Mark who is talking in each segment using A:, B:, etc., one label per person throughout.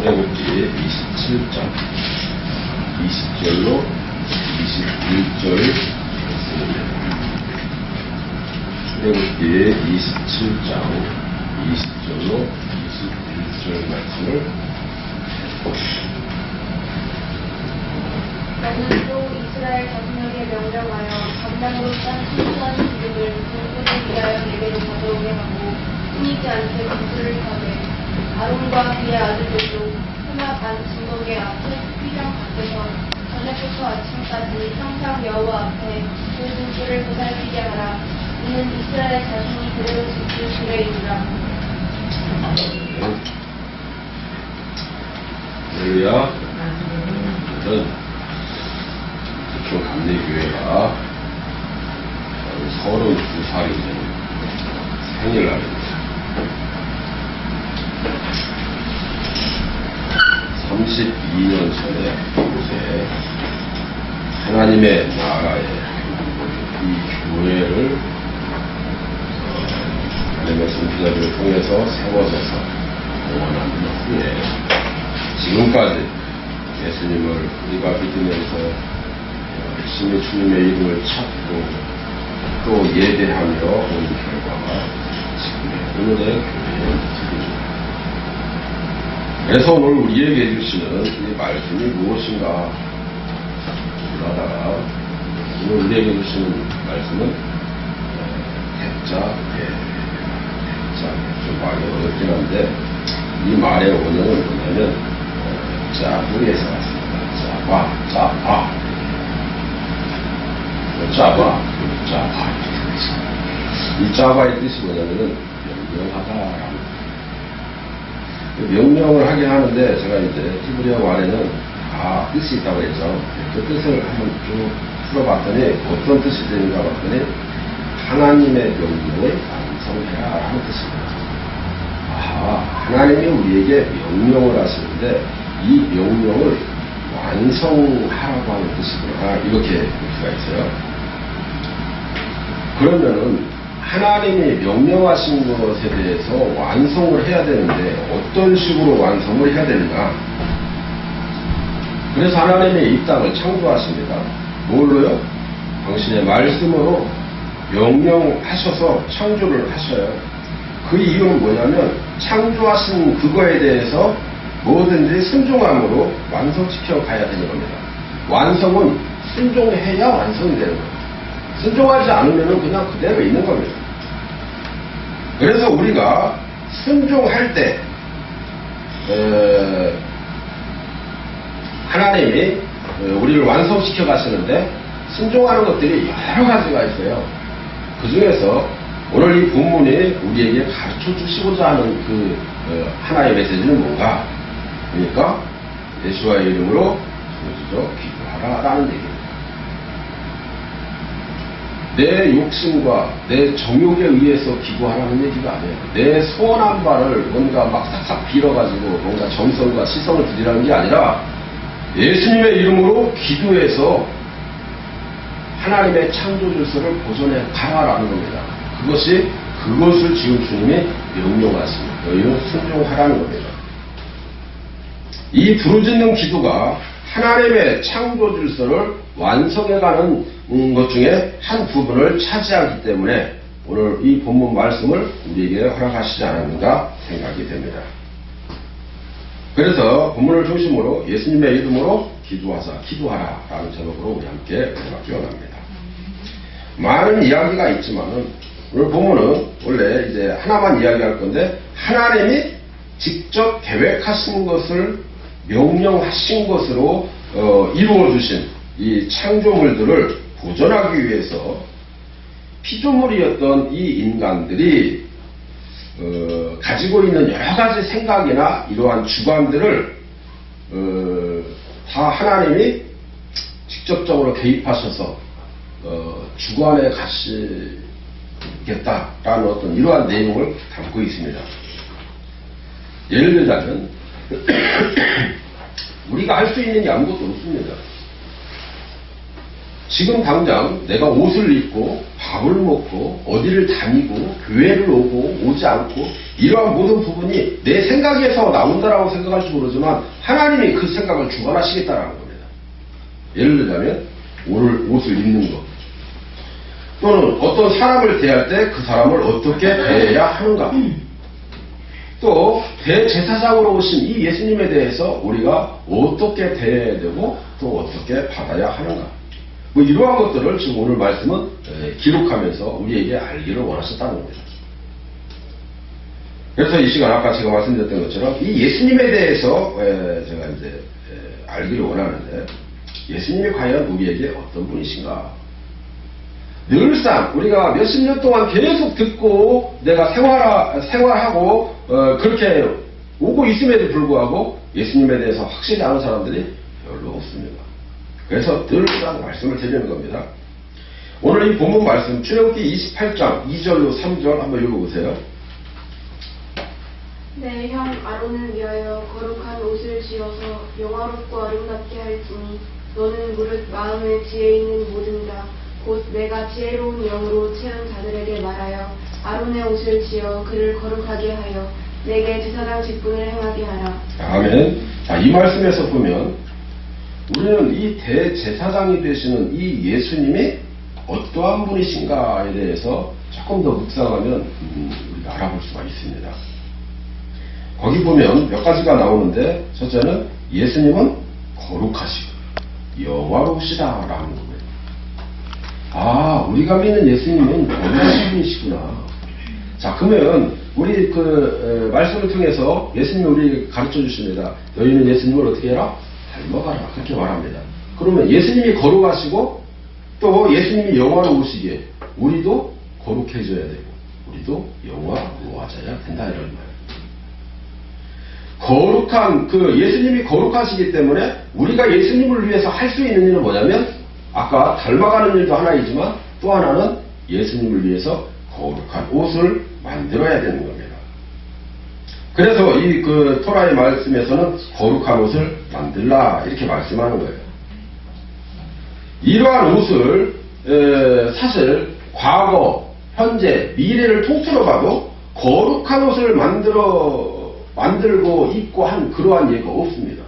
A: 출애굽기 27장 20절로 21절 출애굽기 27장 20절로 21절 말씀을 보십시오.
B: 너는 또 이스라엘 자손에게 명령하여 감당으로 싼 순수한 기름을 동굴을 위하여 내게로 가져오게 하고 숨이지 않게 구슬을 타되 아론과 그의 아들들도 하나 반 증거계 앞에 휘장 밖에서 저녁부터 아침까지 항상 여호와 앞에 그 등불을 보살피게 하라. 이는 이스라엘 자손이 그대로 지킬 규례이니라.
A: 할렐루야. 오늘은 부천 감리교회가 32살이 되는 생일날입니다. 32년 전에 이곳에 하나님의 나라의 이 교회를 하나님의 선지자들을 통해서 세워져서 원하는 후에 지금까지 예수님을 우리가 믿으면서 열심히 주님의 이름을 찾고 또 예배하며 온 결과가 지금의 오늘의 교회의 모습입니다. 그래서 오늘 우리에게 해주시는 이 말씀이 무엇인가 하다가 오늘 우리에게 해주시는 말씀은 좀 말이 어렵긴 한데 이 말의 원어는 뭐냐면 짜부에서 왔습니다. 짜바 이 짜바의 뜻이 뭐냐면은 명령하다라는 명령을 하게 하는데 제가 이제 히브리어 말에는 다 뜻이 있다고 했죠. 그 뜻을 한번 쭉 풀어봤더니 어떤 뜻이 되는가 봤더니 하나님의 명령을 완성해라 라는 뜻입니다. 하나님이 우리에게 명령을 하시는데 이 명령을 완성하라고 하는 뜻이구나 이렇게 볼 수가 있어요. 그러면은 하나님이 명령하신 것에 대해서 완성을 해야 되는데 어떤 식으로 완성을 해야 되는가? 그래서 하나님이 이 땅을 창조하십니다. 뭘로요? 당신의 말씀으로 명령하셔서 창조를 하셔요. 그 이유는 뭐냐면 창조하신 그거에 대해서 뭐든지 순종함으로 완성시켜 가야 되는 겁니다. 완성은 순종해야 완성이 되는 거예요. 순종하지 않으면 그냥 그대로 있는 겁니다. 그래서 우리가 순종할 때 하나님이 우리를 완성시켜 가시는데 순종하는 것들이 여러 가지가 있어요. 그 중에서 오늘 이 본문이 우리에게 가르쳐 주시고자 하는 그 하나의 메시지는 뭔가? 그러니까 예수와의 이름으로 기도하라 라는 얘기입니다. 내 욕심과 내 정욕에 의해서 기도하라는 얘기가 아니에요. 내 소원한 바를 뭔가 막 싹싹 빌어가지고 뭔가 정성과 시성을 드리라는 게 아니라 예수님의 이름으로 기도해서 하나님의 창조 질서를 보존해 가라라는 겁니다. 그것을 지금 주님이 명령하십니다. 너희는 순종하라는 겁니다. 이 부르짖는 기도가 하나님의 창조 질서를 완성해가는 것 중에 한 부분을 차지하기 때문에 오늘 이 본문 말씀을 우리에게 허락하시지 않았는가 생각이 됩니다. 그래서 본문을 중심으로 예수님의 이름으로 기도하라 라는 제목으로 우리 함께 생각해 원합니다. 많은 이야기가 있지만은 오늘 본문은 원래 이제 하나만 이야기할 건데 하나님이 직접 계획하신 것을 명령하신 것으로 이루어주신 이 창조물들을 보존하기 위해서 피조물이었던 이 인간들이 가지고 있는 여러 가지 생각이나 이러한 주관들을 다 하나님이 직접적으로 개입하셔서 주관에 가시겠다라는 어떤 이러한 내용을 담고 있습니다. 예를 들자면 우리가 할 수 있는 게 아무것도 없습니다. 지금 당장 내가 옷을 입고 밥을 먹고 어디를 다니고 교회를 오고 오지 않고 이러한 모든 부분이 내 생각에서 나온다라고 생각할지 모르지만 하나님이 그 생각을 주관하시겠다라는 겁니다. 예를 들자면 오늘 옷을 입는 것, 또는 어떤 사람을 대할 때 그 사람을 어떻게 대해야 하는가, 또 대제사장으로 오신 이 예수님에 대해서 우리가 어떻게 대해야 되고 또 어떻게 받아야 하는가, 뭐 이러한 것들을 지금 오늘 말씀은 기록하면서 우리에게 알기를 원하셨다는 겁니다. 그래서 이 시간 아까 제가 말씀드렸던 것처럼 이 예수님에 대해서 제가 이제 알기를 원하는데, 예수님이 과연 우리에게 어떤 분이신가? 늘상 우리가 몇십 년 동안 계속 듣고 내가 생활하고 그렇게 오고 있음에도 불구하고 예수님에 대해서 확실히 아는 사람들이 별로 없습니다. 그래서 늘 말씀을 드리는 겁니다. 오늘 이 본문 말씀 출애굽기 28장 2절로 3절 한번 읽어보세요.
B: 내 형 아론을 위하여 거룩한 옷을 지어서 영화롭고 아름답게 할지니 너는 무릇 마음에 지혜 있는 모든 자 곧 내가 지혜로운 영으로 채운 자들에게 말하여 아론의 옷을 지어 그를 거룩하게 하여 내게 제사장 직분을 행하게 하라.
A: 아멘. 자, 이 말씀에서 보면 우리는 이 대제사장이 되시는 이 예수님이 어떠한 분이신가에 대해서 조금 더 묵상하면 우리가 알아볼 수가 있습니다. 거기 보면 몇 가지가 나오는데, 첫째는 예수님은 거룩하시고 영화로우시다라는 거예요. 아, 우리가 믿는 예수님은 거룩하신 분이시구나. 자, 그러면 우리 말씀을 통해서 예수님이 우리 가르쳐 주십니다. 너희는 예수님을 어떻게 해라? 닮아가라. 그렇게 말합니다. 그러면 예수님이 거룩하시고 또 예수님이 영화로우시기에 우리도 거룩해져야 되고 우리도 영화로워져야 된다, 이런 말이에요. 거룩한 예수님이 거룩하시기 때문에 우리가 예수님을 위해서 할 수 있는 일은 뭐냐면, 아까 닮아가는 일도 하나이지만 또 하나는 예수님을 위해서 거룩한 옷을 만들어야 되는 겁니다. 그래서 이 토라의 말씀에서는 거룩한 옷을 만들라 이렇게 말씀하는 거예요. 이러한 옷을 사실 과거, 현재, 미래를 통틀어 봐도 거룩한 옷을 만들고 입고 한 그러한 예가 없습니다.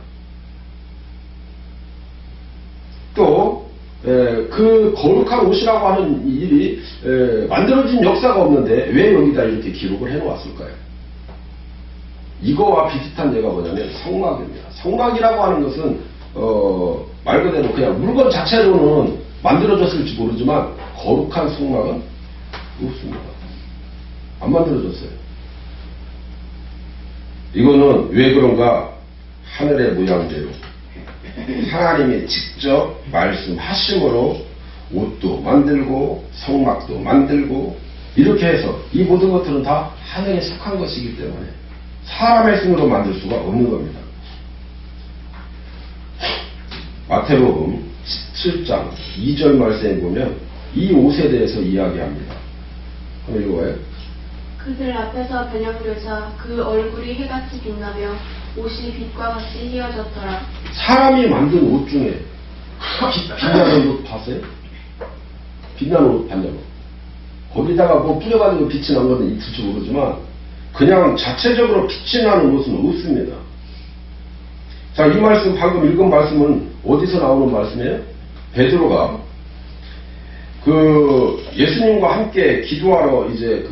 A: 또 그 거룩한 옷이라고 하는 일이 만들어진 역사가 없는데 왜 여기다 이렇게 기록을 해놓았을까요? 이거와 비슷한 예가 뭐냐면 성막입니다. 성막이라고 하는 것은 말 그대로 그냥 물건 자체로는 만들어졌을지 모르지만 거룩한 성막은 없습니다. 안 만들어졌어요. 이거는 왜 그런가? 하늘의 모양대로 하나님이 직접 말씀하심으로 옷도 만들고 성막도 만들고 이렇게 해서 이 모든 것들은 다 하늘에 속한 것이기 때문에 사람의 손으로 만들 수가 없는 겁니다. 마태복음 17장 2절 말씀에 보면 이 옷에 대해서 이야기합니다. 한번 읽어봐요.
B: 그들 앞에서 변형되사 그 얼굴이 해같이 빛나며 옷이 빛과 같이 휘어졌더라.
A: 사람이 만든 옷 중에 빛나는 옷 봤어요? 빛나는 옷 봤냐고. 거기다가 뭐 뿌려가지고 빛이 난 거는 있을지 모르지만 그냥 자체적으로 빛이 나는 옷은 없습니다. 자, 이 말씀, 방금 읽은 말씀은 어디서 나오는 말씀이에요? 베드로가 예수님과 함께 기도하러 이제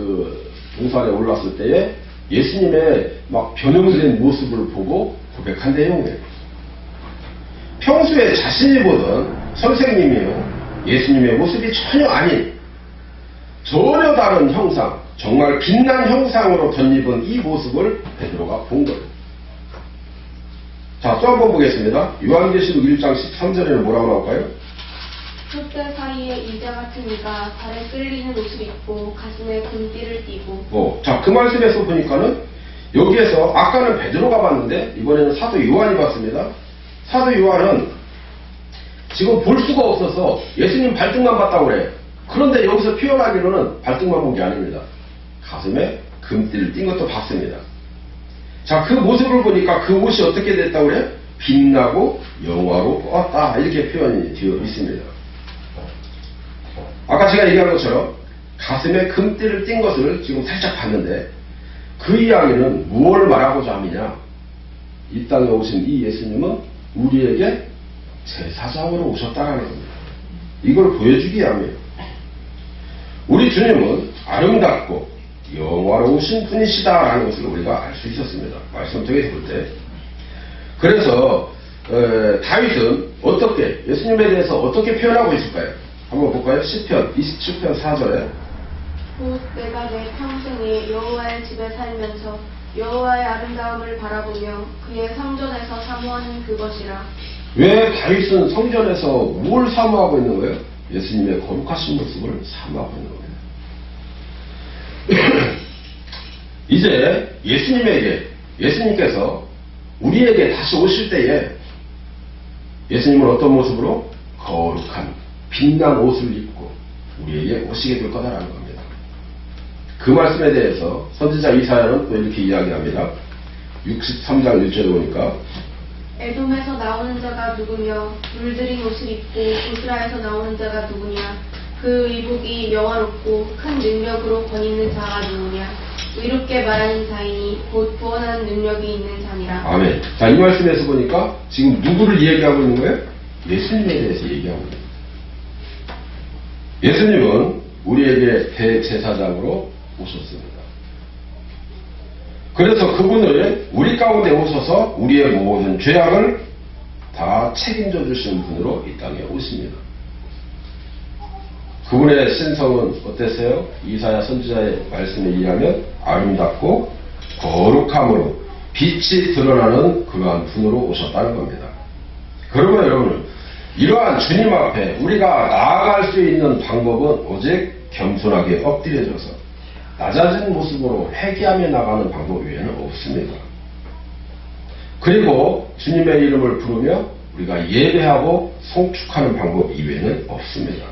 A: 동산에 올랐을 때에 예수님의 막 변형된 모습을 보고 고백한 내용이에요. 평소에 자신이 보던 선생님이요, 예수님의 모습이 전혀 아닌 전혀 다른 형상, 정말 빛난 형상으로 덧입은 이 모습을 베드로가 본 거예요. 자, 또 한번 보겠습니다. 요한계시록 1장 13절에는 뭐라고 나올까요?
B: 촛대 사이에 이자 같은 이가 발에 끌리는 옷을 입고 가슴에 금띠를 띠고.
A: 자, 그 말씀에서 보니까는 여기에서 아까는 베드로가 봤는데 이번에는 사도 요한이 봤습니다. 사도 요한은 지금 볼 수가 없어서 예수님 발등만 봤다고 그래요. 그런데 여기서 표현하기로는 발등만 본 게 아닙니다. 가슴에 금띠를 띈 것도 봤습니다. 자, 그 모습을 보니까 그 옷이 어떻게 됐다고 그래요? 빛나고 영화로웠다, 이렇게 표현이 되어 있습니다. 아까 제가 얘기한 것처럼 가슴에 금띠를 띈 것을 지금 살짝 봤는데 그 이야기는 무엇을 말하고자 하느냐? 이 땅에 오신 이 예수님은 우리에게 제사장으로 오셨다라는 겁니다. 이걸 보여주기 위함이에요. 우리 주님은 아름답고 영화로우신 분이시다라는 것을 우리가 알 수 있었습니다. 말씀 통해서 볼 때. 그래서 다윗은 어떻게 예수님에 대해서 어떻게 표현하고 있을까요? 한번 볼까요? 시편 27편 4절에
B: 곧 내가 내 평생에 여호와의 집에 살면서 여호와의 아름다움을 바라보며 그의 성전에서 사모하는 그것이라.
A: 왜 다윗은 성전에서 뭘 사모하고 있는 거예요? 예수님의 거룩하신 모습을 사모하고 있는 겁니다. 이제 예수님께서 우리에게 다시 오실 때에 예수님은 어떤 모습으로? 거룩한 빛난 옷을 입고 우리에게 오시게 될 거다라는 겁니다. 그 말씀에 대해서 선지자 이사야는 또 이렇게 이야기합니다. 63장 1절에 보니까
B: 에돔에서 나오는 자가 누구며 물들인 옷을 입고 보스라에서 나오는 자가 누구냐? 그 의복이 영화롭고 큰 능력으로 권있는 자가 누구냐? 의롭게 말하는 자이니 곧 구원하는 능력이 있는 자니라.
A: 아멘. 자, 이 말씀에서 보니까 지금 누구를 얘기하고 있는 거예요? 예수님에 대해서 얘기하고 있는 거예요. 예수님은 우리에게 대제사장으로 오셨습니다. 그래서 그분을 우리 가운데 오셔서 우리의 모든 죄악을 다 책임져 주시는 분으로 이 땅에 오십니다. 그분의 신성은 어땠어요? 이사야 선지자의 말씀에 의하면 아름답고 거룩함으로 빛이 드러나는 그러한 분으로 오셨다는 겁니다. 그러면 여러분, 이러한 주님 앞에 우리가 나아갈 수 있는 방법은 오직 겸손하게 엎드려져서 낮아진 모습으로 회개하며 나가는 방법 외에는 없습니다. 그리고 주님의 이름을 부르며 우리가 예배하고 송축하는 방법 이외에는 없습니다.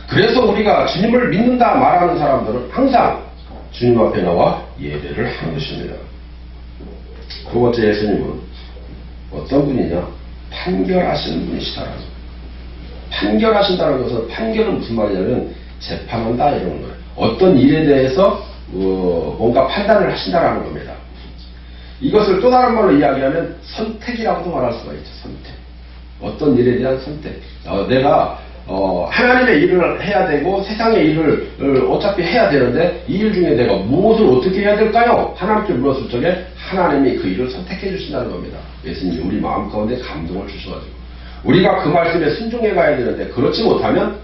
A: 그래서 우리가 주님을 믿는다 말하는 사람들은 항상 주님 앞에 나와 예배를 하는 것입니다. 두 번째, 예수님은 어떤 분이냐? 판결하시는 분이시다라는 거예요. 판결하신다는 것은, 판결은 무슨 말이냐면 재판한다 이런 거예요. 어떤 일에 대해서 뭔가 판단을 하신다라는 겁니다. 이것을 또 다른 말로 이야기하면 선택이라고도 말할 수가 있죠. 선택. 어떤 일에 대한 선택. 내가 하나님의 일을 해야 되고 세상의 일을 어차피 해야 되는데 이 일 중에 내가 무엇을 어떻게 해야 될까요? 하나님께 물었을 적에 하나님이 그 일을 선택해 주신다는 겁니다. 예수님이 우리 마음 가운데 감동을 주셔가지고 우리가 그 말씀에 순종해 가야 되는데 그렇지 못하면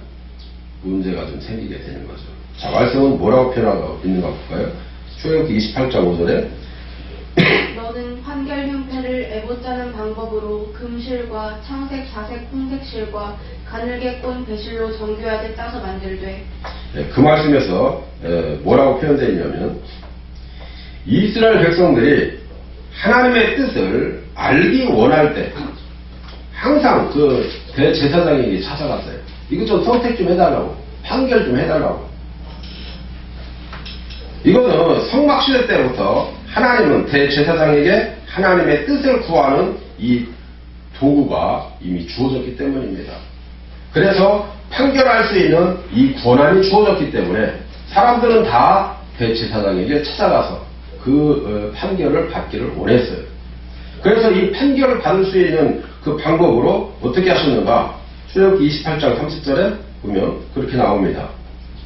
A: 문제가 좀 생기게 되는 거죠. 자, 말씀은 뭐라고 표현하고 있는가 볼까요? 출애굽기 28장 5절에
B: 너는 판결 흉패를 애봇자는 방법으로 금실과 청색, 자색, 홍색실과 가늘게 꼰 배실로 정교하게 따서 만들되.
A: 네, 그 말씀에서 뭐라고 표현되어 있냐면 이스라엘 백성들이 하나님의 뜻을 알기 원할 때 항상 그 대제사장에게 찾아갔어요. 이거 좀 선택 좀 해달라고, 판결 좀 해달라고. 이거는 성막시대 때부터 하나님은 대제사장에게 하나님의 뜻을 구하는 이 도구가 이미 주어졌기 때문입니다. 그래서 판결할 수 있는 이 권한이 주어졌기 때문에 사람들은 다 대제사장에게 찾아가서 그 판결을 받기를 원했어요. 그래서 이 판결을 받을 수 있는 그 방법으로 어떻게 하셨는가? 출애굽기 28장 30절에 보면 그렇게 나옵니다.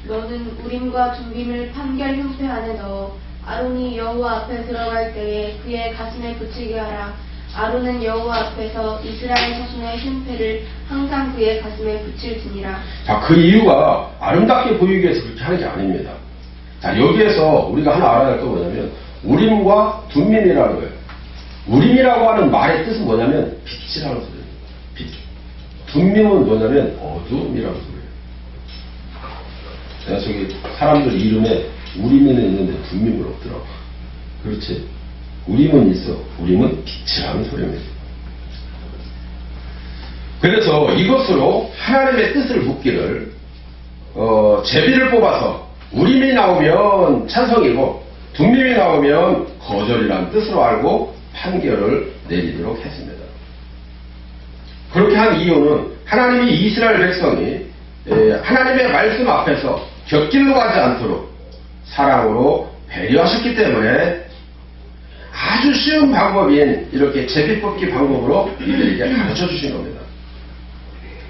B: 너는 우림과 둠빔을 판결 흉패 안에 넣어 아론이 여호와 앞에 들어갈 때에 그의 가슴에 붙이게 하라. 아론은 여호와 앞에서 이스라엘 자손의 흉패를 항상 그의 가슴에 붙일지니라.
A: 자, 그 이유가 아름답게 보이기 위해서 그렇게 하는 게 아닙니다. 자, 여기에서 우리가 하나 알아야 할 건 뭐냐면 우림과 둠빔이라는 거예요. 우림이라고 하는 말의 뜻은 뭐냐면 빛이라는 소리예요. 빛. 둠빔은 뭐냐면 어두움이라는 소리예요. 내가 저기 사람들 이름에 우림이는 있는데 둠빔은 없더라고. 그렇지? 우림은 있어. 우림은 빛이라는 소리입니다. 그래서 이것으로 하나님의 뜻을 묻기를 제비를 뽑아서 우림이 나오면 찬성이고 둠빔이 나오면 거절이라는 뜻으로 알고 판결을 내리도록 했습니다. 그렇게 한 이유는 하나님이 이스라엘 백성이 하나님의 말씀 앞에서 곁길로 가지 않도록 사랑으로 배려하셨기 때문에 아주 쉬운 방법인 이렇게 제비뽑기 방법으로 이들에게 가르쳐 주신 겁니다.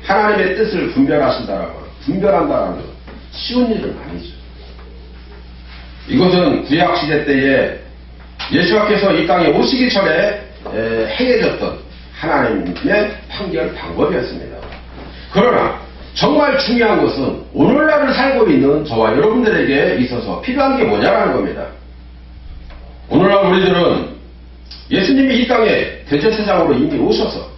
A: 하나님의 뜻을 분별한다라는 건 쉬운 일은 아니죠. 이것은 구약시대 때에 예수께서 이 땅에 오시기 전에 행해졌던 하나님의 판결 방법이었습니다. 그러나 정말 중요한 것은 오늘날을 살고 있는 저와 여러분들에게 있어서 필요한 게 뭐냐라는 겁니다. 오늘날 우리들은 예수님이 이 땅에 대제사장으로 이미 오셔서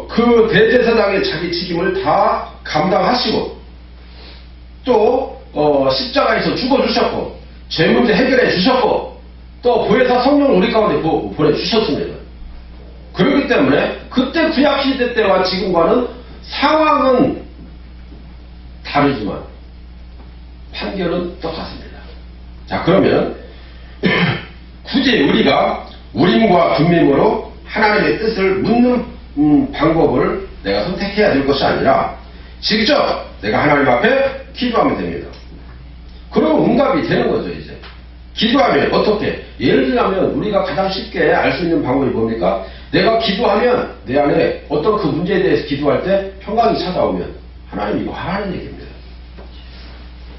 A: 그 대제사장의 자기 책임을 다 감당하시고 또 십자가에서 죽어주셨고 죄 문제 해결해 주셨고 또 보혜사 성령을 우리 가운데 보내주셨습니다. 그렇기 때문에 그때 구약시대 때와 지금과는 상황은 다르지만 판결은 똑같습니다. 자, 그러면 굳이 우리가 우림과 둠밈으로 하나님의 뜻을 묻는 방법을 내가 선택해야 될 것이 아니라 직접 내가 하나님 앞에 기도하면 됩니다. 그럼 응답이 되는 거죠. 이제 기도하면 어떻게? 예를 들면 우리가 가장 쉽게 알 수 있는 방법이 뭡니까? 내가 기도하면 내 안에 어떤 그 문제에 대해서 기도할 때 평강이 찾아오면 하나님이 이거 하라는 얘기입니다.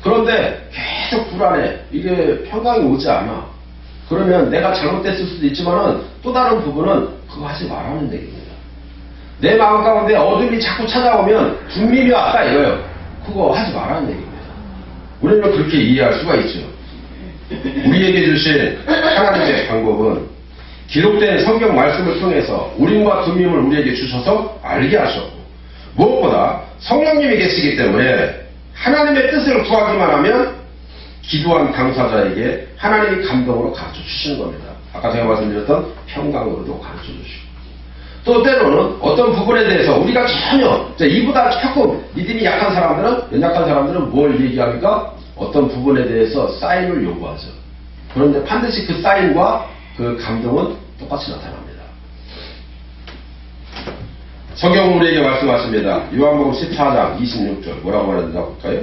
A: 그런데 계속 불안해. 이게 평강이 오지 않아. 그러면 내가 잘못됐을 수도 있지만은 또 다른 부분은 그거 하지 말라는 얘기입니다. 내 마음 가운데 어둠이 자꾸 찾아오면 둠밈이 왔다 이거예요. 그거 하지 말라는 얘기입니다. 우리는 그렇게 이해할 수가 있죠. 우리에게 주신 하나님의 방법은 기록된 성경 말씀을 통해서 우림과 둠밈을 우리에게 주셔서 알게 하셨고 무엇보다 성령님이 계시기 때문에 하나님의 뜻을 구하기만 하면 기도한 당사자에게 하나님이 감동으로 가르쳐 주시는 겁니다. 아까 제가 말씀드렸던 평강으로도 가르쳐 주시고 또 때로는 어떤 부분에 대해서 우리가 전혀 이보다 조금 믿음이 약한 사람들은 연약한 사람들은 뭘 얘기합니까? 어떤 부분에 대해서 사인을 요구하죠. 그런데 반드시 그 사인과 그 감동은 똑같이 나타납니다. 성경 우리에게 말씀하십니다. 요한복음 14장 26절 뭐라고 말하는지 볼까요?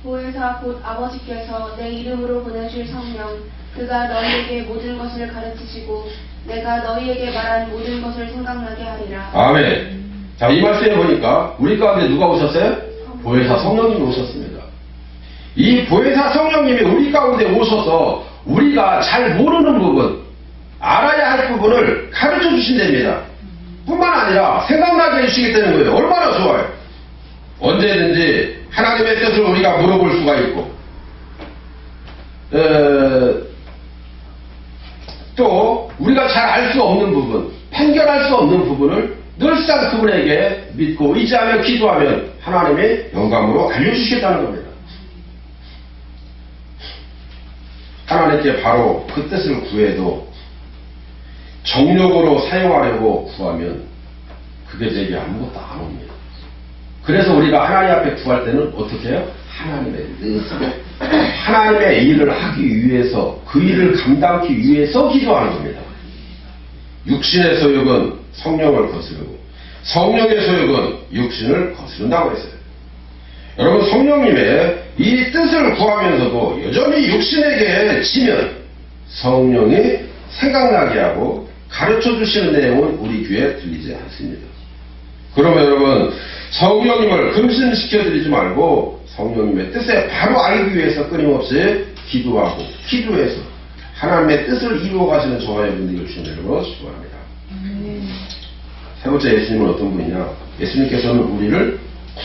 B: 보혜사 곧 아버지께서 내 이름으로 보내실 성령 그가 너희에게 모든 것을 가르치시고 내가 너희에게 말한 모든 것을 생각나게 하리라.
A: 아멘. 자, 이 말씀에 보니까 우리 가운데 누가 오셨어요? 보혜사 성령님이 오셨습니다. 이 보혜사 성령님이 우리 가운데 오셔서 우리가 잘 모르는 부분, 알아야 할 부분을 가르쳐 주신답니다. 뿐만 아니라 생각나게 해주시기 때문에 거예요. 얼마나 좋아요. 언제든지 하나님의 뜻을 우리가 물어볼 수가 있고 또 우리가 잘 알 수 없는 부분, 판결할 수 없는 부분을 늘상 그분에게 믿고 의지하며 기도하면 하나님의 영광으로 알려주시겠다는 겁니다. 하나님께 바로 그 뜻을 구해도 정욕으로 사용하려고 구하면 그게 제게 아무것도 안 옵니다. 그래서 우리가 하나님 앞에 구할 때는 어떻게 해요? 하나님의 뜻으로 하나님의 일을 하기 위해서 그 일을 감당하기 위해서 기도하는 겁니다. 육신의 소욕은 성령을 거스르고 성령의 소욕은 육신을 거스른다고 했어요. 여러분 성령님의 이 뜻을 구하면서도 여전히 육신에게 지면 성령이 생각나게 하고 가르쳐 주시는 내용은 우리 귀에 들리지 않습니다. 그러면 여러분 성령님을 근심시켜드리지 말고 성령님의 뜻에 바로 알기 위해서 끊임없이 기도하고 기도해서 하나님의 뜻을 이루어 가시는 저와 여러분들이 주시는 축원합니다. 세 번째 예수님은 어떤 분이냐? 예수님께서는 우리를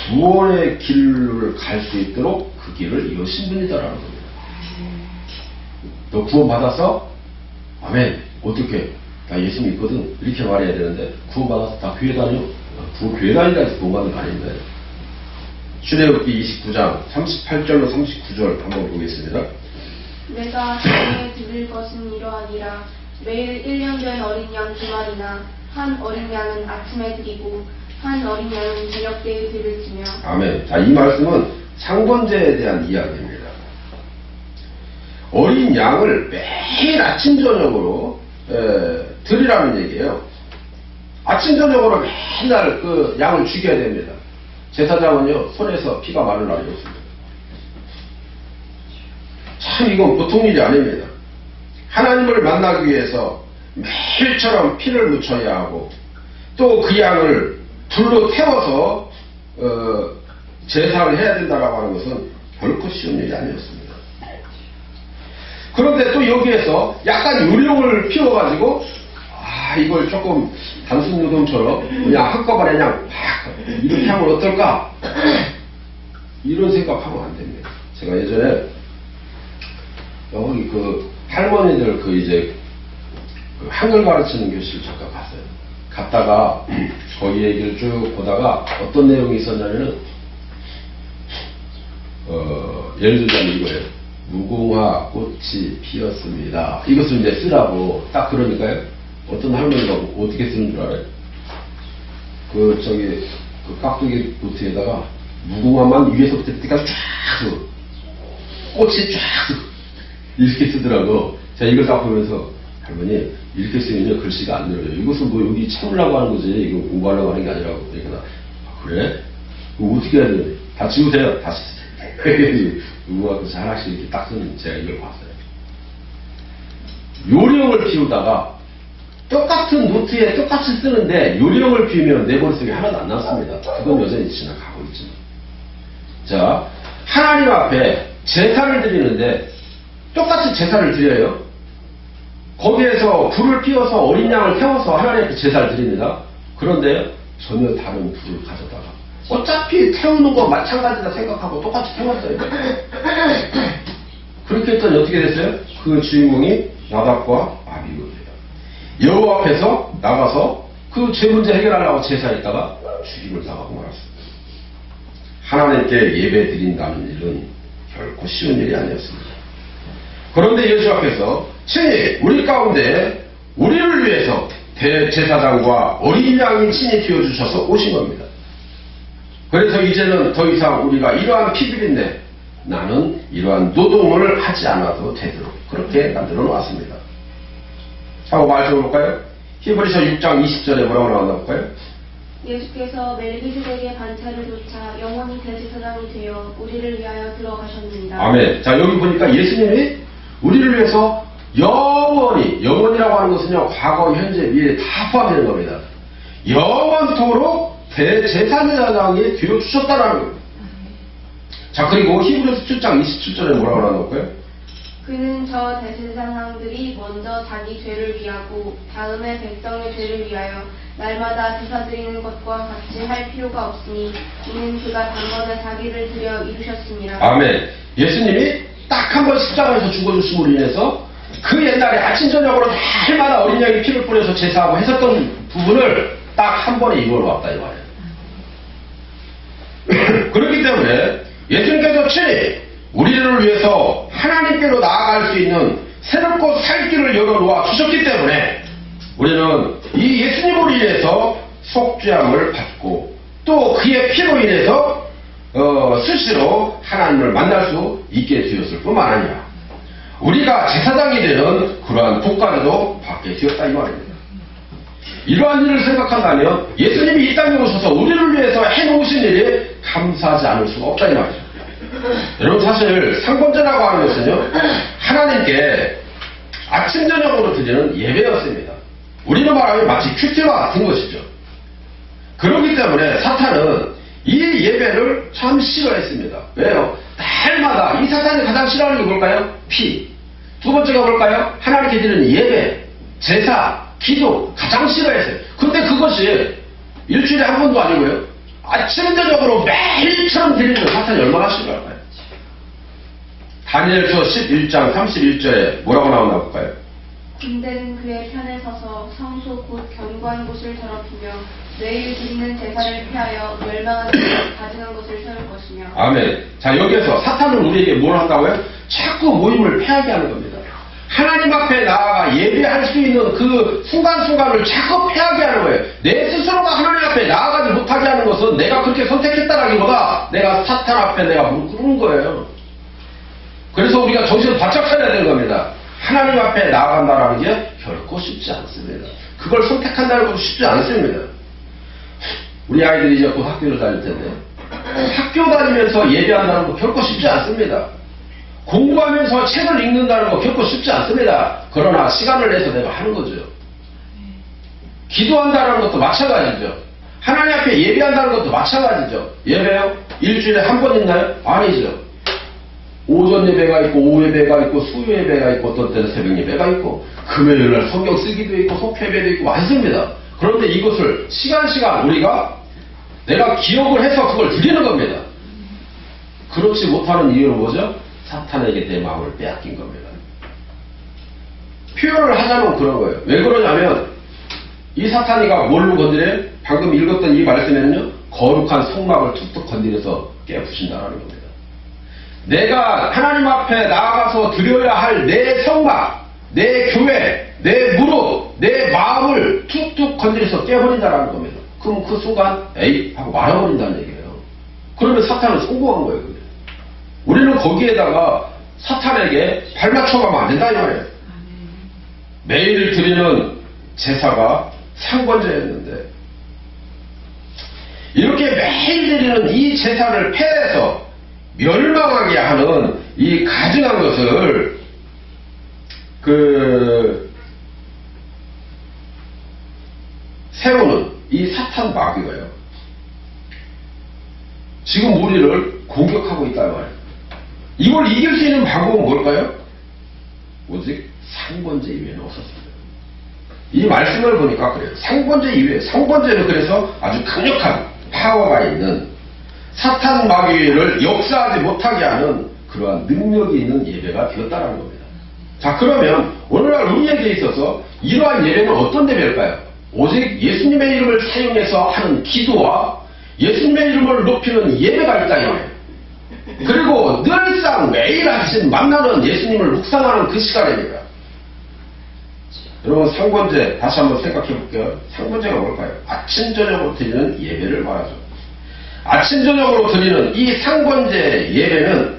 A: 구원의 길을 갈 수 있도록 그 길을 여신 분이다라는 겁니다. 너 구원 받았어? 아멘. 어떻게? 나 예수 믿거든. 이렇게 말해야 되는데 구원 받아서 다 교회 다녀? 교회 다니라 해서 구원 받는 거 아닌데. 출애굽기 29장 38절로 39절 한번 보겠습니다.
B: 내가 하루에 드릴 것은 이러하니라. 매일 1년 된 어린 양 2마리나 한 어린 양은 아침에 드리고 한 어린 양은 저녁 때에 드릴지며. 아멘.
A: 자, 이 말씀은 상번제에 대한 이야기입니다. 어린 양을 매일 아침 저녁으로 드리라는 얘기예요. 아침 저녁으로 맨날 그 양을 죽여야 됩니다. 제사장은요, 손에서 피가 마를 날이 없습니다. 참 이건 보통 일이 아닙니다. 하나님을 만나기 위해서 매일처럼 피를 묻혀야 하고 또 그 양을 불로 태워서 제사를 해야 된다라고 하는 것은 결코 쉬운 일이 아니었습니다. 그런데 또 여기에서 약간 요령을 피워가지고 이걸 조금 단순 노동처럼 그냥 한꺼번에 그냥 막 이렇게 하면 어떨까? 이런 생각하면 안 됩니다. 제가 예전에 여기 그 할머니들 이제 그 한글 가르치는 교실 잠깐 갔어요. 갔다가 거기 얘기를 쭉 보다가 어떤 내용이 있었냐면은 예를 들자면 이거예요. 무궁화 꽃이 피었습니다. 이것을 이제 쓰라고 딱 그러니까요. 어떤 할머니가 어떻게 쓰는 줄 알아요? 그 깍두기 노트에다가 무궁화만 위에서부터 끝까지 쫙 꽃이 쫙 이렇게 쓰더라고. 제가 이걸 딱 보면서 할머니 이렇게 쓰면요 글씨가 안 늘어요. 이것은 뭐 여기 채우려고 하는 거지 이거 공부하려고 하는 게 아니라고. 그러니까 그래? 그거 어떻게 해야 되니? 다 지우세요. 다시 누구가 그 하나씩 이렇게 딱 쓰는 제가 이걸 봤어요. 요령을 피우다가 똑같은 노트에 똑같이 쓰는데 요령을 피우면 내 머릿속에 하나도 안 남습니다. 그건 여전히 지나가고 있지만. 자, 하나님 앞에 제사를 드리는데 똑같이 제사를 드려요. 거기에서 불을 피워서 어린 양을 태워서 하나님 앞에 제사를 드립니다. 그런데 전혀 다른 불을 가져다가 어차피 태우는 거 마찬가지다 생각하고 똑같이 태웠어요. 그렇게 했더니 어떻게 됐어요? 그 주인공이 나답과 아비후예요. 여호와 앞에서 나가서 그 죄 문제 해결하려고 제사했다가 죽임을 당하고 말았습니다. 하나님께 예배 드린다는 일은 결코 쉬운 일이 아니었습니다. 그런데 예수 앞에서 친히 우리 가운데 우리를 위해서 대제사장과 어린 양이 친히 되어주셔서 오신 겁니다. 그래서 이제는 더 이상 우리가 이러한 피비린내 나는 이러한 노동을 하지 않아도 되도록 그렇게 만들어 놓았습니다. 자, 말씀해 볼까요? 히브리서 6장 20절에 뭐라고 나왔나 볼까요?
B: 예수께서 멜기세덱의 반차를 좇아 영원히 대제사장이 되어 우리를 위하여 들어가셨느니라.
A: 아멘. 자, 여기 보니까 예수님이 우리를 위해서 영원이라고 하는 것은요, 과거, 현재, 미래 다 포함되는 겁니다. 영원토록 대제사장이 되어주셨다라는 겁니다. 자, 그리고 히브리서 7장 27절에 뭐라고 나왔나 볼까요?
B: 그는 저 대제사장들이 먼저 자기 죄를 위하고 다음에 백성의 죄를 위하여 날마다 제사드리는 것과 같이 할 필요가 없으니 이는 그가 단번에 자기를 드려 이루셨습니다.
A: 아멘. 예수님이 딱 한 번 십자가에서 죽어주심으로 인해서 그 옛날에 아침 저녁으로 날마다 어린 양이 피를 뿌려서 제사하고 했었던 부분을 딱 한 번에 이루어놓았다 이 말이에요. 그렇기 때문에 예수님께서 친히 우리를 위해서 하나님께로 나아갈 수 있는 새롭고 살 길을 열어놓아 주셨기 때문에 우리는 이 예수님으로 인해서 속죄함을 받고 또 그의 피로 인해서 수시로 하나님을 만날 수 있게 되었을 뿐만 아니라 우리가 제사장이 되는 그러한 복까지도 받게 되었다 이 말입니다. 이러한 일을 생각한다면 예수님이 이 땅에 오셔서 우리를 위해서 해놓으신 일이 감사하지 않을 수가 없다 이 말이죠. 여러분 사실 상번제라고 하는 것은요 하나님께 아침 저녁으로 드리는 예배였습니다. 우리는 말하면 마치 큐티와 같은 것이죠. 그렇기 때문에 사탄은 이 예배를 참 싫어했습니다. 왜요? 날마다 이 사탄이 가장 싫어하는 게 뭘까요? 피. 두 번째가 뭘까요? 하나님께 드리는 예배, 제사, 기도 가장 싫어했어요. 근데 그것이 일주일에 한 번도 아니고요. 아침 저녁으로 매일처럼 드리는 사탄이 얼마나 싫어할까요? 다니엘서 11장 31절에 뭐라고 나오나 볼까요?
B: 군대는 그의 편에 서서 성소 곧 견고한 곳을 더럽히며 매일 드리는 제사를 피하여 멸망하는 것을 가증한 것을 세울 것이며. 아멘.
A: 자, 여기에서 사탄은 우리에게 뭘 한다고요? 자꾸 모임을 패하게 하는 겁니다. 하나님 앞에 나아가 예배할 수 있는 그 순간순간을 자꾸 패하게 하는 거예요. 내 스스로가 하나님 앞에 나아가지 못하게 하는 것은 내가 그렇게 선택했다라기보다 내가 사탄 앞에 내가 무릎 꿇은 거예요. 그래서 우리가 정신을 바짝 차려야 되는 겁니다. 하나님 앞에 나아간다라는 게 결코 쉽지 않습니다. 그걸 선택한다는 것도 쉽지 않습니다. 우리 아이들이 이제 곧 학교를 다닐 텐데 학교 다니면서 예배한다는 거 결코 쉽지 않습니다. 공부하면서 책을 읽는다는 거 결코 쉽지 않습니다. 그러나 시간을 내서 내가 하는 거죠. 기도한다는 것도 마찬가지죠. 하나님 앞에 예배한다는 것도 마찬가지죠. 예배요? 일주일에 한 번 있나요? 아니죠. 오전 예배가 있고 오후 예배가 있고 수요 예배가 있고 어떤 때는 새벽 예배가 있고 금요일날 성경 쓰기도 있고 속회배도 있고 많습니다. 그런데 이것을 시간 우리가 내가 기억을 해서 그걸 드리는 겁니다. 그렇지 못하는 이유는 뭐죠? 사탄에게 내 마음을 빼앗긴 겁니다. 표현을 하자면 그런 거예요. 왜 그러냐면 이 사탄이가 뭘로 건드려요? 방금 읽었던 이 말씀에는요, 거룩한 성막을 툭툭 건드려서 깨부신다라는 겁니다. 내가 하나님 앞에 나아가서 드려야 할 내 성막, 내 교회, 내 무릎, 내 마음을 툭툭 건드려서 깨버린다라는 겁니다. 그럼 그 순간 에이 하고 말아버린다는 얘기예요. 그러면 사탄은 성공한 거예요. 그게. 우리는 거기에다가 사탄에게 발맞춰가면 안 된다 이 말이에요. 매일 드리는 제사가 상번제였는데 이렇게 매일 드리는 이 제사를 폐해서 멸망하게 하는 이 가증한 것을 세우는 이 사탄 마귀가요. 지금 우리를 공격하고 있다는 말이에요. 이걸 이길 수 있는 방법은 뭘까요? 오직 상번제 이외에는 없었습니다. 이 말씀을 보니까 그래요. 상번제 이외에, 상번제는 그래서 아주 강력한 파워가 있는 사탄 마귀를 역사하지 못하게 하는 그러한 능력이 있는 예배가 되었다는 겁니다. 자, 그러면 오늘날 우리에게 있어서 이러한 예배는 어떤 예배일까요? 오직 예수님의 이름을 사용해서 하는 기도와 예수님의 이름을 높이는 예배가 있다 이 말이에요. 그리고 늘상 매일 하신 만나는 예수님을 묵상하는 그 시간입니다. 여러분, 상번제 다시 한번 생각해 볼게요. 상번제가 뭘까요? 아침 저녁으로 드리는 예배를 말하죠. 아침 저녁으로 드리는 이 상번제 예배는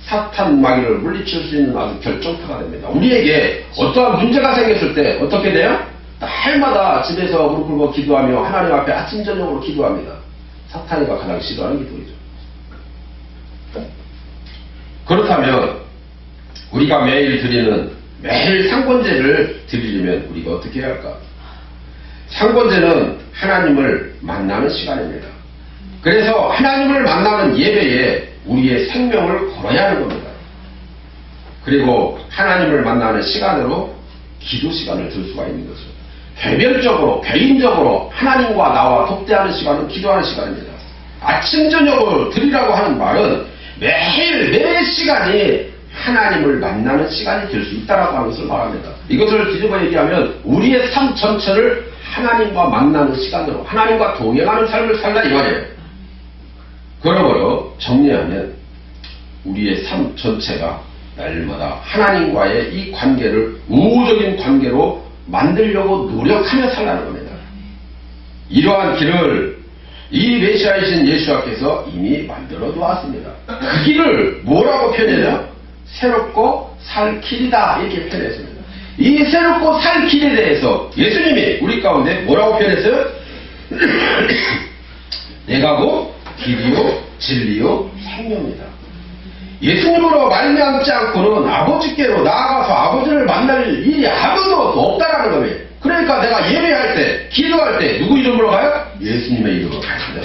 A: 사탄 마귀를 물리칠 수 있는 아주 결정타가 됩니다. 우리에게 어떠한 문제가 생겼을 때 어떻게 돼요? 날마다 집에서 무릎 꿇고 기도하며 하나님 앞에 아침 저녁으로 기도합니다. 사탄이가 가장 싫어하는 기도이죠. 그렇다면 우리가 매일 드리는 매일 상번제를 드리려면 우리가 어떻게 해야 할까? 상번제는 하나님을 만나는 시간입니다. 그래서 하나님을 만나는 예배에 우리의 생명을 걸어야 하는 겁니다. 그리고 하나님을 만나는 시간으로 기도 시간을 들 수가 있는 거죠. 개별적으로 개인적으로 하나님과 나와 독대하는 시간은 기도하는 시간입니다. 아침 저녁으로 드리라고 하는 말은 매일 매 시간이 하나님을 만나는 시간이 될 수 있다라고 하는 것을 말합니다. 이것을 뒤집어 얘기하면 우리의 삶 전체를 하나님과 만나는 시간으로 하나님과 동행하는 삶을 살라 이 말이에요. 그러므로 정리하면 우리의 삶 전체가 날마다 하나님과의 이 관계를 우호적인 관계로 만들려고 노력하며 살라는 겁니다. 이러한 길을 이 메시아이신 예수님께서 이미 만들어 놓았습니다. 그 길을 뭐라고 표현해요? 새롭고 살 길이다 이렇게 표현했습니다. 이 새롭고 살 길에 대해서 예수님이 우리 가운데 뭐라고 표현했어요? 내가 곧 길이요 진리요 생명이다. 예수님으로 말미암지 않고는 아버지께로 나아가서 아버지를 만날 일이 아무도 없다라는 거예요. 그러니까 내가 예배할 때 기도할 때 누구 이름으로 가요? 예수님의 이름으로 가요.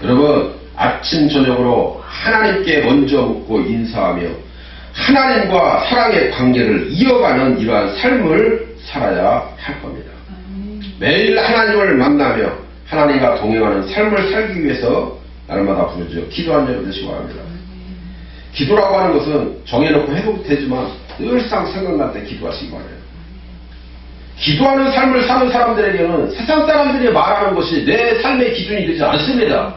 A: 여러분, 아침 저녁으로 하나님께 먼저 묻고 인사하며 하나님과 사랑의 관계를 이어가는 이러한 삶을 살아야 할 겁니다. 매일 하나님을 만나며 하나님과 동행하는 삶을 살기 위해서 날마다 부르짖어 기도하는 여러분 되시기 바랍니다. 기도라고 하는 것은 정해놓고 해도 되지만 늘상 생각날 때 기도하시기 바랍니다. 기도하는 삶을 사는 사람들에게는 세상 사람들이 말하는 것이 내 삶의 기준이 되지 않습니다.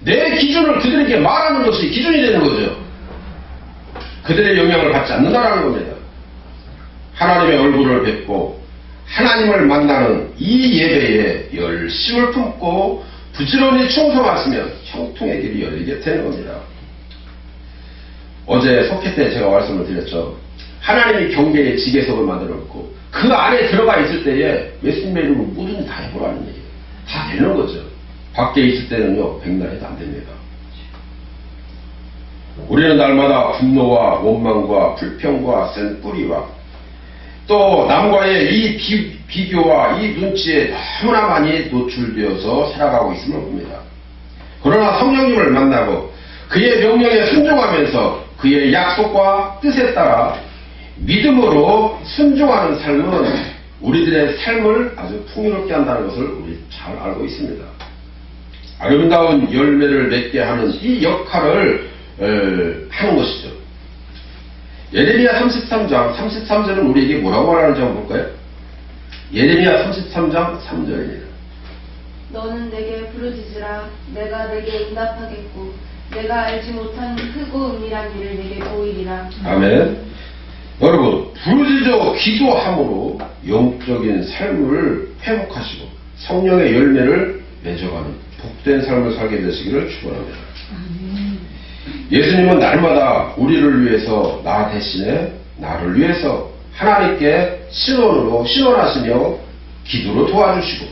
A: 내 기준을 그들에게 말하는 것이 기준이 되는 거죠. 그들의 영향을 받지 않는다는 겁니다. 하나님의 얼굴을 뵙고 하나님을 만나는 이 예배에 열심을 품고 부지런히 충성하시면 형통의 길이 열리게 되는 겁니다. 어제 석회 때 제가 말씀을 드렸죠. 하나님이 경계에 지계석을 만들어 놓고 그 안에 들어가 있을 때에 예수님의 이름을 뭐든지 다 해보라는 얘기예요. 다 되는 거죠. 밖에 있을 때는요, 백날에도 안 됩니다. 우리는 날마다 분노와 원망과 불평과 센 뿌리와 또 남과의 이 비교와 이 눈치에 너무나 많이 노출되어서 살아가고 있음을 봅니다. 그러나 성령님을 만나고 그의 명령에 순종하면서 그의 약속과 뜻에 따라 믿음으로 순종하는 삶은 우리들의 삶을 아주 풍요롭게 한다는 것을 우리 잘 알고 있습니다. 아름다운 열매를 맺게 하는 이 역할을 하는 것이죠. 예레미야 33장 33절은 우리에게 뭐라고 말하는지 한번 볼까요? 예레미야 33장 3절입니다.
B: 너는 내게 부르짖으라. 내가 내게 응답하겠고 내가 알지 못한 크고 은밀한 일을 내게 보이리라.
A: 아멘. 여러분, 부르짖어 기도함으로 영적인 삶을 회복하시고 성령의 열매를 맺어가는 복된 삶을 살게 되시기를 축원합니다. 예수님은 날마다 우리를 위해서 나 대신에 나를 위해서 하나님께 신원하시며 기도로 도와주시고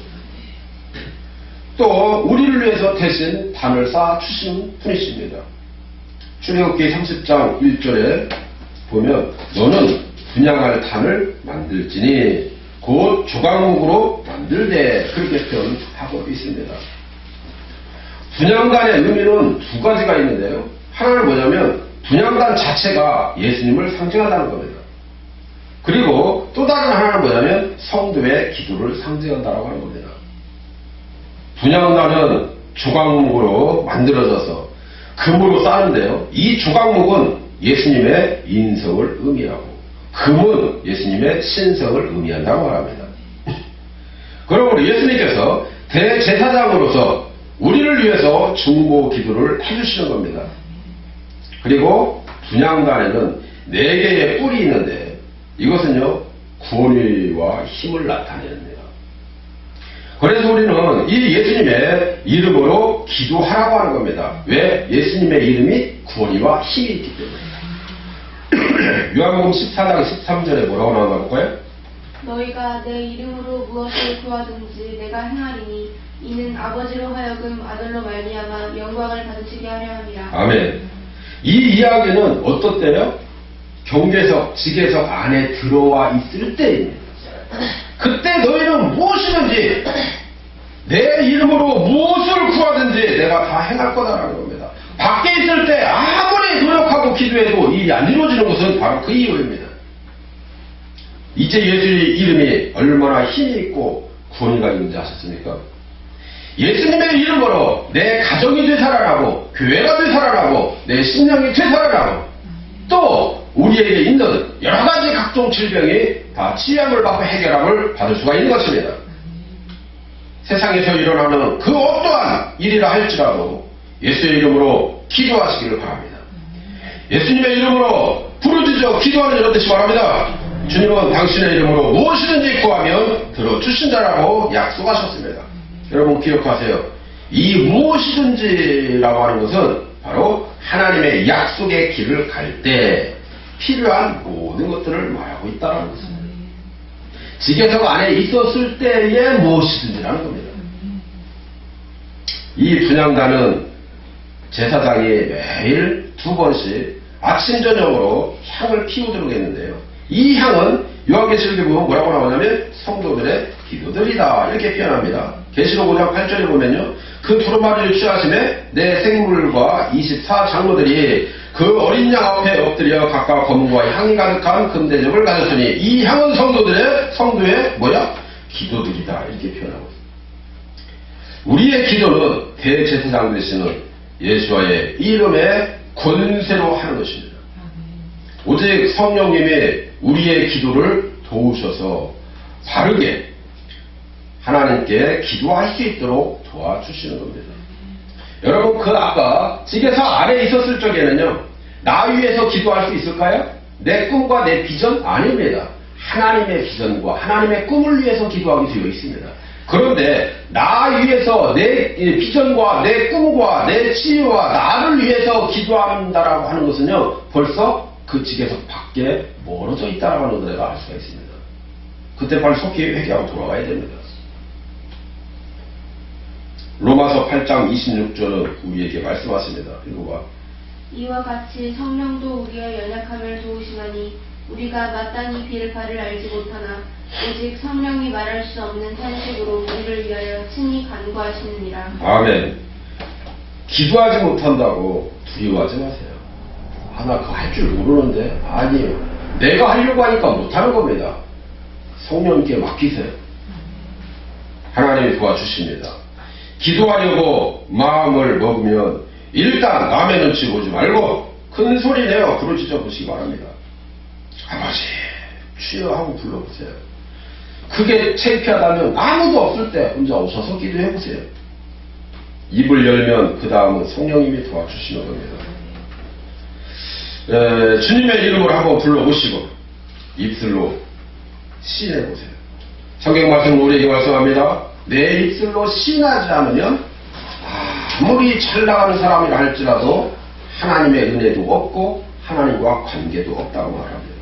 A: 또 우리를 위해서 대신 단을 쌓아 주신 분이십니다. 출애굽기 30장 1절에 보면 너는 분향할 단을 만들지니 곧 조각목으로 만들되 그렇게 표현하고 있습니다. 분향단의 의미는 두 가지가 있는데요. 하나는 뭐냐면 분향단 자체가 예수님을 상징한다는 겁니다. 그리고 또 다른 하나는 뭐냐면 성도의 기도를 상징한다고 하는 겁니다. 분향단은 조각목으로 만들어져서 금으로 쌓는데요. 이 조각목은 예수님의 인성을 의미하고 금은 예수님의 신성을 의미한다고 말합니다. 그러므로 예수님께서 대제사장으로서 우리를 위해서 중보 기도를 해주시는 겁니다. 그리고 분향단에는 4개의 뿔이 있는데 이것은요 구원의와 힘을 나타냅니다. 그래서 우리는 이 예수님의 이름으로 기도하라고 하는 겁니다. 왜? 예수님의 이름이 구원의와 힘이 있기 때문에. 요한복음 14장 13절에 뭐라고 나오나 볼까요?
B: 너희가 내 이름으로 무엇을 구하든지 내가 행하리니 이는 아버지로 하여금 아들로 말미암아 영광을 받으시게 하려 함이라.
A: 아멘. 이 이야기는 어떨 때요? 경계석, 지계석 안에 들어와 있을 때입니다. 그때 너희는 무엇이든지 내 이름으로 무엇을 구하든지 내가 다 행할 거다라는 겁니다. 밖에 있을 때 아무리 노력하고 기도해도 일이 안 이루어지는 것은 바로 그 이유입니다. 이제 예수의 이름이 얼마나 힘이 있고 구원이가 있는지 아셨습니까? 예수님의 이름으로 내 가정이 되살아나고 교회가 되살아나고 내 신령이 되살아나고 또 우리에게 있는 여러 가지 각종 질병이 다 치유함을 받고 해결함을 받을 수가 있는 것입니다. 세상에서 일어나는 그 어떠한 일이라 할지라도 예수의 이름으로 기도하시기를 바랍니다. 예수님의 이름으로 부르짖어 기도하는 이런 뜻이 말합니다. 주님은 당신의 이름으로 무엇이든지 구하면 들어주신다라고 약속하셨습니다. 여러분 기억하세요. 이 무엇이든지라고 하는 것은 바로 하나님의 약속의 길을 갈 때 필요한 모든 것들을 말하고 있다는 것입니다. 지계석 안에 있었을 때에 무엇이든지라는 겁니다. 이 분향단은 제사장이 매일 2번씩 아침 저녁으로 향을 피우도록 했는데요. 이 향은 요한계시록에 보면 뭐라고 나오냐면 성도들의 기도들이다 이렇게 표현합니다. 계시록 5장 8절에 보면요. 그 두루마리를 취하심에 내 생물과 24장로들이 그 어린 양 앞에 엎드려 각각 검과 향이 가득한 금대접을 가졌으니 이 향은 성도의 기도들이다 이렇게 표현하고 있습니다. 우리의 기도는 대제사장 되시는 예수와의 이름의 권세로 하는 것입니다. 오직 성령님이 우리의 기도를 도우셔서 바르게 하나님께 기도할 수 있도록 도와주시는 겁니다. 여러분 그 아까 지계석 안에 있었을 적에는요 나 위해서 기도할 수 있을까요? 내 꿈과 내 비전? 아닙니다. 하나님의 비전과 하나님의 꿈을 위해서 기도하게 되어 있습니다. 그런데 나 위해서 내 비전과 내 꿈과 내 치유와 나를 위해서 기도한다라고 하는 것은요 벌써 그 지계석 밖에 멀어져 있다라고 하는 것을 내가 알 수가 있습니다. 그때 빨리 속히 회개하고 돌아가야 됩니다. 로마서 8장 26절은 우리에게 말씀하십니다. 읽어봐.
B: 이와 같이 성령도 우리의 연약함을 도우시나니 우리가 마땅히 빌 바를 알지 못하나 오직 성령이 말할 수 없는 탄식으로 우리를 위하여 친히 간구하시느니라.
A: 아멘. 기도하지 못한다고 두려워하지 마세요. 아, 나 그거 할 줄 모르는데. 아니에요. 내가 하려고 하니까 못하는 겁니다. 성령님께 맡기세요. 하나님이 도와주십니다. 기도하려고 마음을 먹으면 일단 남의 눈치 보지 말고 큰 소리 내어 부르짖어 보시기 바랍니다. 아버지 주여 하고 불러보세요. 그게 창피하다면 아무도 없을 때 혼자 오셔서 기도해보세요. 입을 열면 그 다음은 성령님이 도와주시는 겁니다. 주님의 이름을 한번 불러보시고 입술로 시인해보세요. 성경 말씀 우리에게 말씀합니다. 내 입술로 시인하지 않으면 아무리 잘 나가는 사람이라 할지라도 하나님의 은혜도 없고 하나님과 관계도 없다고 말합니다.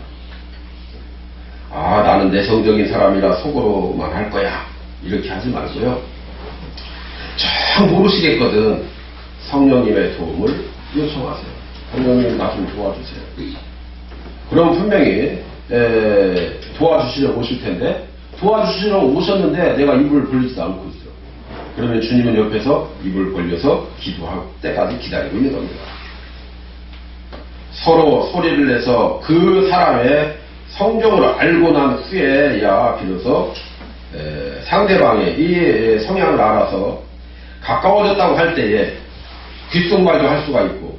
A: 아, 나는 내성적인 사람이라 속으로만 할 거야. 이렇게 하지 말고요. 정 모르시겠거든 성령님의 도움을 요청하세요. 성령님 나 좀 도와주세요. 그럼 분명히 도와주시려 오실 텐데 도와주시러 오셨는데 내가 입을 벌리지도 않고 있어. 그러면 주님은 옆에서 입을 벌려서 기도할 때까지 기다리고 있는 겁니다. 서로 소리를 내서 그 사람의 성경을 알고 난 후에야 비로소 상대방의 이 성향을 알아서 가까워졌다고 할 때에 귓속말도 할 수가 있고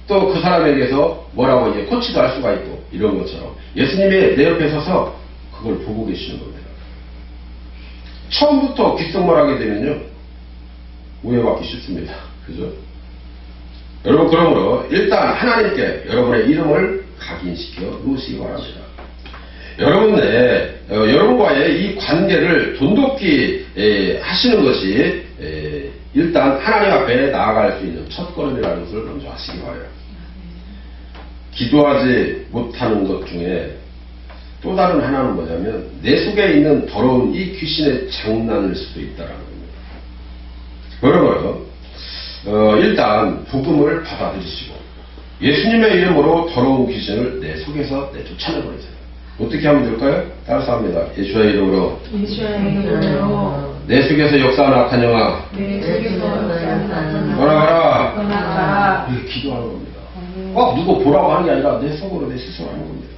A: 또 그 사람에게서 뭐라고 이제 코치도 할 수가 있고 이런 것처럼 예수님이 내 옆에 서서 그걸 보고 계시는 겁니다. 처음부터 귓속말하게 되면요 오해받기 쉽습니다. 그죠? 여러분 그러므로 일단 하나님께 여러분의 이름을 각인시켜 놓으시기 바랍니다. 여러분과의 이 관계를 돈독히 하시는 것이 일단 하나님 앞에 나아갈 수 있는 첫걸음이라는 것을 먼저 하시기 바라요. 기도하지 못하는 것 중에 또 다른 하나는 뭐냐면 내 속에 있는 더러운 이 귀신의 장난일 수도 있다는 겁니다. 그러므로 일단 복음을 받아들이시고 예수님의 이름으로 더러운 귀신을 내 속에서 내쫓아내버리세요. 어떻게 하면 될까요? 따라서 합니다. 예수의 이름으로 내 속에서 역사하는 악한 영아 떠나가라. 이렇게 기도하는 겁니다. 꼭 누구 보라고 하는 게 아니라 내 속으로 내 스스로 하는 겁니다.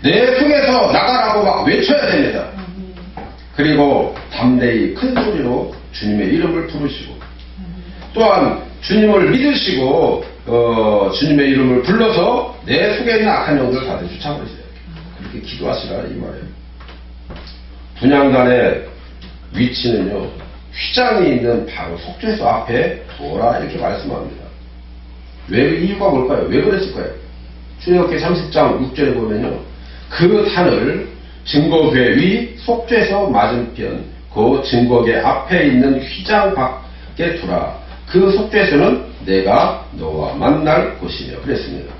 A: 내 속에서 나가라고 막 외쳐야 됩니다. 그리고 담대히 큰 소리로 주님의 이름을 부르시고 또한 주님을 믿으시고 주님의 이름을 불러서 내 속에 있는 악한 영들을 다 내쫓아버리세요. 그렇게 기도하시라 이 말이에요. 분향단의 위치는요 휘장이 있는 바로 속죄소 앞에 두어라 이렇게 말씀합니다. 왜 이유가 뭘까요? 왜 그랬을까요? 출애굽기 30장 6절에 보면요 그 산을 증거궤 위 속죄소 맞은편 그 증거궤 앞에 있는 휘장 밖에 두라. 그 속죄소는 내가 너와 만날 곳이며 그랬습니다.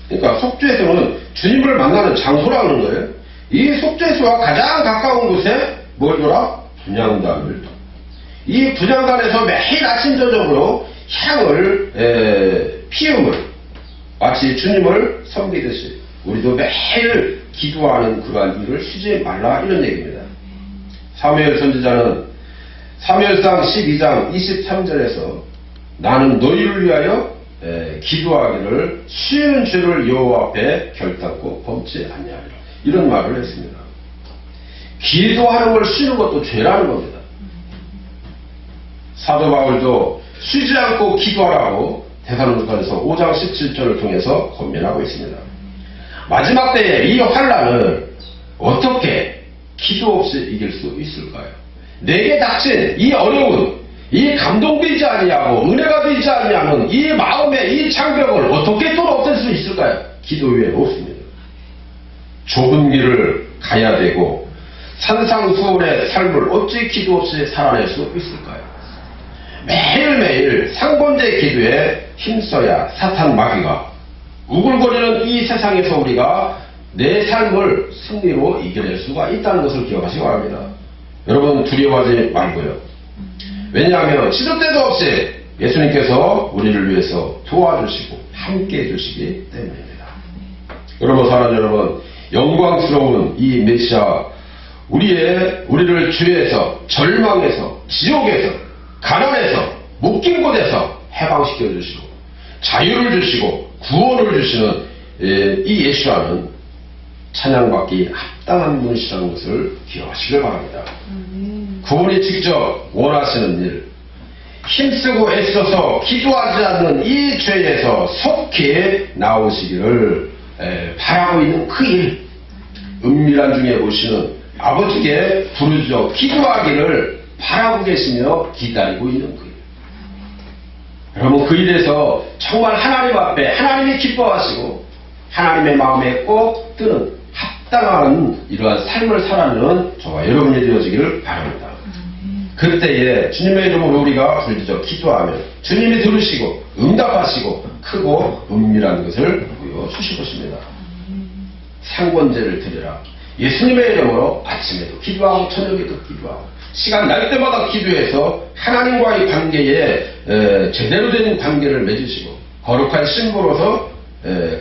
A: 그러니까 속죄소는 주님을 만나는 장소라는 거예요. 이 속죄소와 가장 가까운 곳에 뭘 둬라? 분향단을 둬. 이 분향단에서 매일 아침 저녁으로 향을 피움을 마치 주님을 섬기듯이 우리도 매일 기도하는 그러한 일을 쉬지 말라 이런 얘기입니다. 사무엘 선지자는 사무엘상 12장 23절에서 나는 너희를 위하여 기도하기를 쉬운 죄를 여호와 앞에 결단코 범치 아니하리라 이런 말을 했습니다. 기도하는 걸 쉬는 것도 죄라는 겁니다. 사도 바울도 쉬지 않고 기도하라고 데살로니가전서 5장 17절을 통해서 권면하고 있습니다. 마지막 때에 이 환난을 어떻게 기도 없이 이길 수 있을까요? 내게 닥친 이 어려운 이 감동되지 아니하고 은혜가 되지 아니하는 이 마음의 이 장벽을 어떻게 또 없앨 수 있을까요? 기도 외에 없습니다. 좁은 길을 가야 되고 산상수훈의 삶을 어찌 기도 없이 살아낼 수 있을까요? 매일매일 상번제 기도에 힘써야 사탄 마귀가 우글거리는 이 세상에서 우리가 내 삶을 승리로 이겨낼 수가 있다는 것을 기억하시기 바랍니다. 여러분 두려워하지 말고요. 왜냐하면 시도 때도 없이 예수님께서 우리를 위해서 도와주시고 함께 해주시기 때문입니다. 여러분, 사랑하는 여러분, 영광스러운 이 메시아, 우리를 죄에서, 절망에서, 지옥에서, 가난에서, 묶인 곳에서 해방시켜 주시고 자유를 주시고 구원을 주시는 이 예수와는 찬양받기 합당한 분이시라는 것을 기억하시길 바랍니다. 그분이 직접 원하시는 일, 힘쓰고 애써서 기도하지 않는 이 죄에서 속히 나오시기를 바라고 있는 그 일, 은밀한 중에 보시는 아버지께 부르짖어 기도하기를 바라고 계시며 기다리고 있는 그 일. 여러분, 그 일에서 정말 하나님 앞에 하나님이 기뻐하시고 하나님의 마음에 꼭 드는 합당한 이러한 삶을 살아가는 저와 여러분이 되어지기를 바랍니다. 그때에 주님의 이름으로 우리가 부르짖어 기도하면 주님이 들으시고 응답하시고 크고 은밀한 것을 보여주실 것입니다. 상권제를 드리라. 예수님의 이름으로 아침에도 기도하고 저녁에도 기도하고 시간 날 때마다 기도해서 하나님과의 관계에 제대로 된 관계를 맺으시고 거룩한 신부로서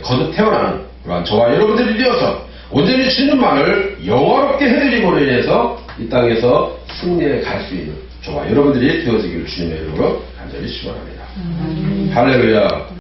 A: 거듭 태어나는 그러한 저와 여러분들이 되어서 온전히 주님만을 영화롭게 해드림으로 인해서 이 땅에서 승리에 갈 수 있는 저와 여러분들이 되어지기를 주님의 이름으로 간절히 축원합니다. 할렐루야.